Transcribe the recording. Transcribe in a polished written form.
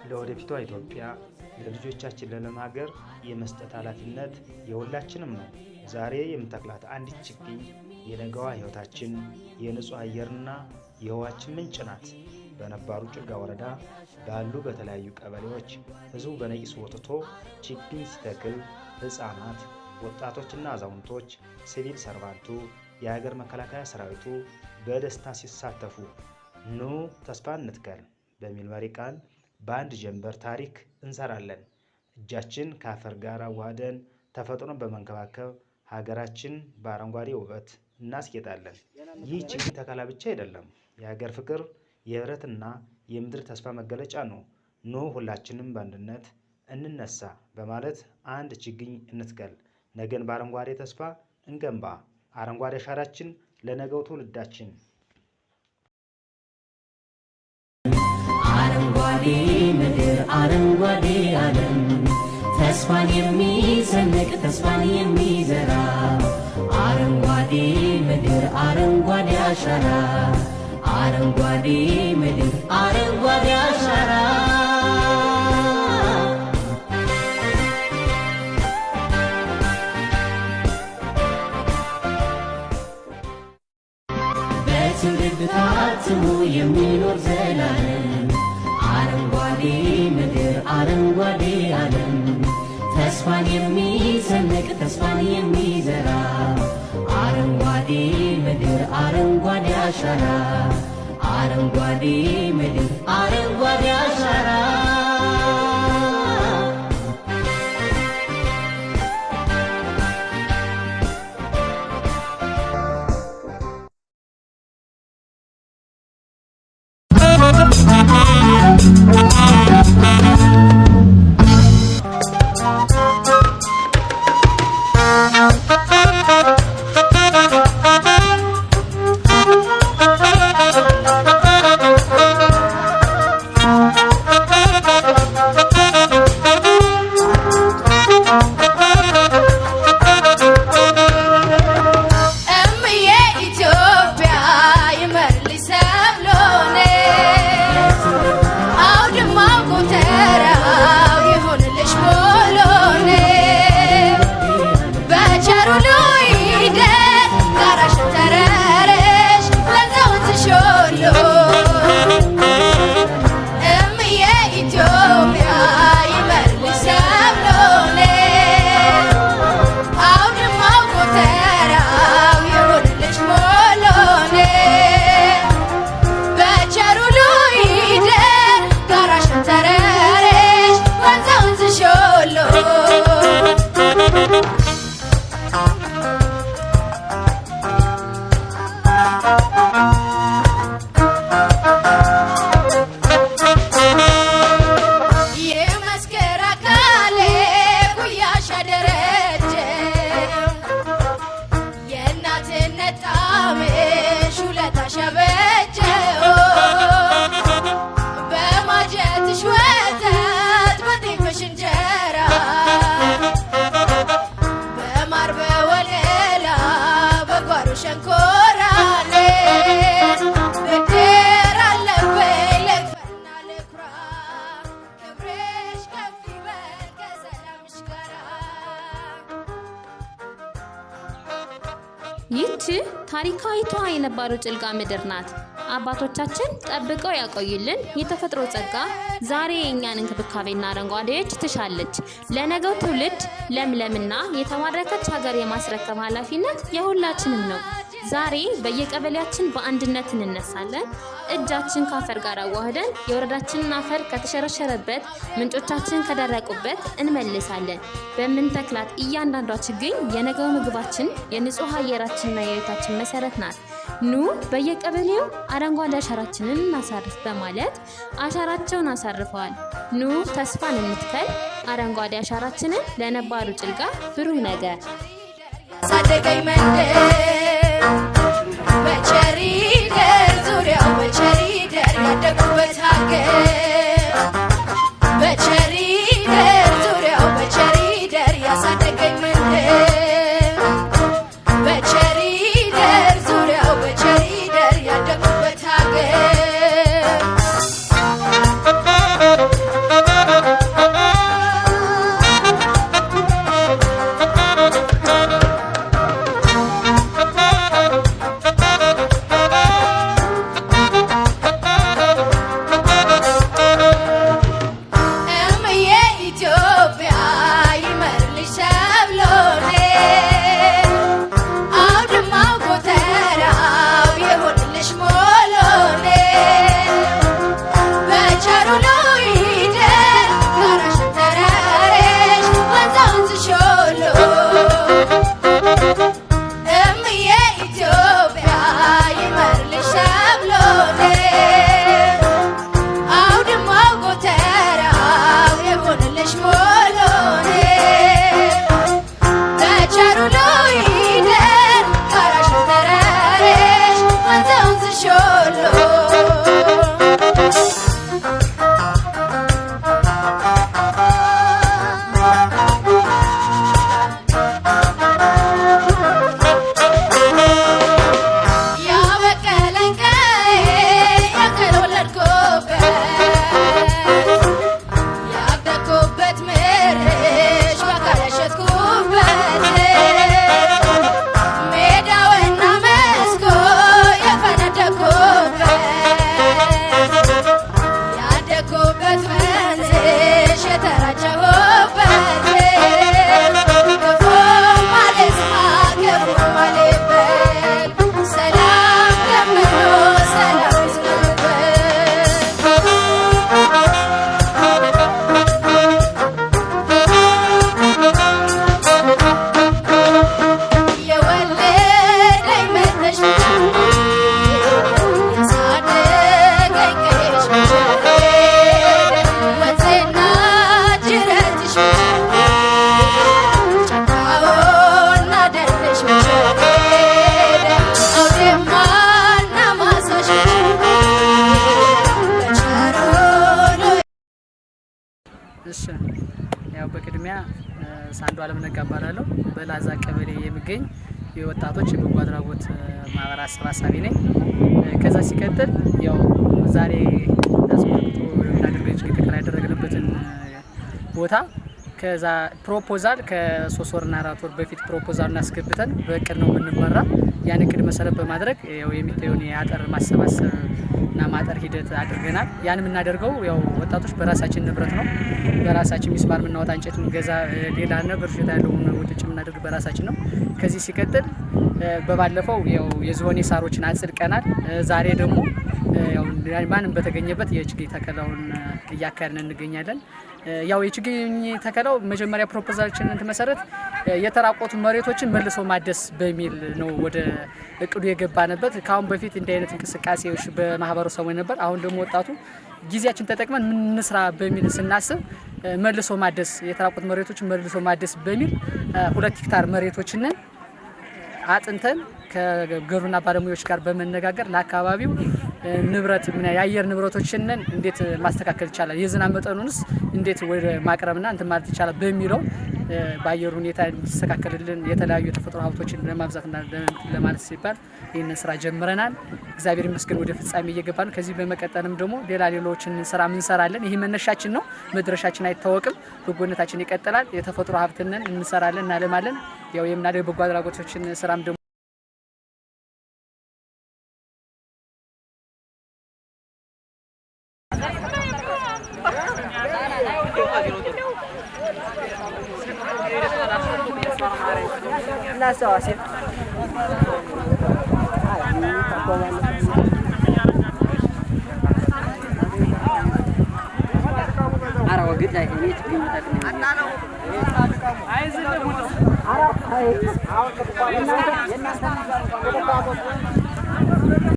ለወደፊቷ ኢትዮጵያ ለልጆቻችን ለሀገር የመስጠት ኃላፊነት የሁላችንም ነው። ዛሬ የምንተክላት አንዲት ችግኝ የነገዋ ህይወታችን የንጹህ አየርና የውሃችን ምንጭ ናት። በነባሩ ጭልጋ ወረዳ ባሉ በተለያዩ ቀበሌዎች ህዝቡ በነቂስ ወጥቶ ችግኝ ሲተክል ህፃናት፣ ወጣቶችና አዛውንቶች፣ ሲቪል ሰርቫንቱ፣ የሀገር መከላከያ ሰራዊቱ በደስታ ሲሳተፉ ኑ ተስፋ እንትከል በሚል መሪ ቃል በአንድ ጀንበር ታሪክ እንሰራለን። እጃችን ከአፈር ጋር አዋህደን ተፈጥሮን በመንከባከብ ሀገራችን በአረንጓዴ ውበት እናስጌጣለን። ይህ ችግኝ ተከላ ብቻ አይደለም፣ የሀገር ፍቅር፣ የህብረትና የምድር ተስፋ መገለጫ ነው። ኑ ሁላችንም በአንድነት እንነሳ በማለት አንድ ችግኝ እንትከል። ነገን በአረንጓዴ ተስፋ እንገንባ። አረንጓዴ አሻራችን ለነገው ትውልዳችን። አረንጓዴ ምድር አረንጓዴ ዓለም ተስፋን የሚሰንቅ ተስፋን የሚዘራ አረንጓዴ ምድር አረንጓዴ አሻራ አረንጓዴ ምድር አረንጓዴ አሻራ በትውልድ ታትሞ የሚኖር ዘላለም አረንጓዴ ምድር አረንጓዴ ዓለም ተስፋን የሚሰንቅ ተስፋን የሚዘራ አረንጓዴ ምድር አረንጓዴ አሻራ አረንጓዴ ምድር አረንጓዴ አሻራ ይህች ታሪካዊቷ የነባሩ ጭልጋ ምድር ናት። አባቶቻችን ጠብቀው ያቆዩልን የተፈጥሮ ጸጋ ዛሬ የእኛን እንክብካቤና አረንጓዴዎች ትሻለች። ለነገው ትውልድ ለምለምና የተባረከች ሀገር የማስረከብ ኃላፊነት የሁላችንም ነው። ዛሬ በየቀበሌያችን በአንድነት እንነሳለን። እጃችን ከአፈር ጋር አዋህደን የወረዳችንን አፈር ከተሸረሸረበት ምንጮቻችን ከደረቁበት እንመልሳለን። በምንተክላት እያንዳንዷ ችግኝ የነገው ምግባችን የንጹህ አየራችንና የቤታችን መሰረት ናት። ኑ በየቀበሌው አረንጓዴ አሻራችንን እናሳርፍ በማለት አሻራቸውን አሳርፈዋል። ኑ ተስፋን እንትከል፣ አረንጓዴ አሻራችንን ለነባሩ ጭልጋ ብሩህ ነገር ሳደገኝ መንደር በቸሪደር ዙሪያው በቸሪደር ያደጉበት ሀገር በቸሪደር ዙሪያው በቸሪደር ያሳደገኝ መንደር በቸሪደር ዙሪያው በቸሪደር ያደጉበት ሀገር እሺ ያው በቅድሚያ ሳንዱ አለም ነጋ እባላለሁ። በላዛ ቀበሌ የሚገኝ የወጣቶች የበጎ አድራጎት ማህበር አሰባሳቢ ነኝ። ከዛ ሲቀጥል ያው ዛሬ አስመልክቶ እናደርገው ችግር ያደረግንበትን ቦታ ከዛ ፕሮፖዛል ከ3 ወርና 4 ወር በፊት ፕሮፖዛል እናስገብተን በእቅድ ነው የምንመራ። ያን እቅድ መሰረት በማድረግ ያው የሚታየውን የአጥር ማሰባሰብ እና ማጠር ሂደት አድርገናል። ያን የምናደርገው ያው ወጣቶች በራሳችን ንብረት ነው። በራሳችን ሚስማር የምናወጣ እንጨት የምንገዛ ሌላ ነገር ሽታ ያለው ወጥጭ የምናደርግ በራሳችን ነው። ከዚህ ሲቀጥል በባለፈው ያው የዝሆኔ ሳሮችን አጽድቀናል። ዛሬ ደግሞ ያው ማንም በተገኘበት የችግኝ ተከላውን እያካሄድን እንገኛለን። ያው የችግኝ ተከላው መጀመሪያ ፕሮፖዛላችንን ተመሰረት የተራቆቱ መሬቶችን መልሶ ማደስ በሚል ነው ወደ እቅዱ የገባንበት። ካሁን በፊት እንዲህ አይነት እንቅስቃሴዎች በማህበረሰቡ ነበር። አሁን ደግሞ ወጣቱ ጊዜያችን ተጠቅመን ምን እንስራ በሚል ስናስብ መልሶ ማደስ የተራቆቱ መሬቶችን መልሶ ማደስ በሚል 2 ሄክታር መሬቶችን አጥንተን ከግብርና ባለሙያዎች ጋር በመነጋገር ለአካባቢው ንብረት የአየር ንብረቶችን እንዴት ማስተካከል ይቻላል፣ የዝናብ መጠኑንስ እንዴት ወደ ማቅረብና እንትን ማለት ይቻላል በሚለው በአየር ሁኔታ እንዲስተካከልልን የተለያዩ የተፈጥሮ ሀብቶችን ለማብዛትና ለማለት ሲባል ይህንን ስራ ጀምረናል። እግዚአብሔር ይመስገን ወደ ፍጻሜ እየገባ ነው። ከዚህ በመቀጠልም ደግሞ ሌሎችን ስራ እንሰራለን። ይህ መነሻችን ነው፣ መድረሻችን አይታወቅም። በጎነታችን ይቀጥላል። የተፈጥሮ ሀብትንን እንሰራለን፣ እናለማለን። ያው የምናደርገው በጎ አድራጎቶችን ስራም ደግሞ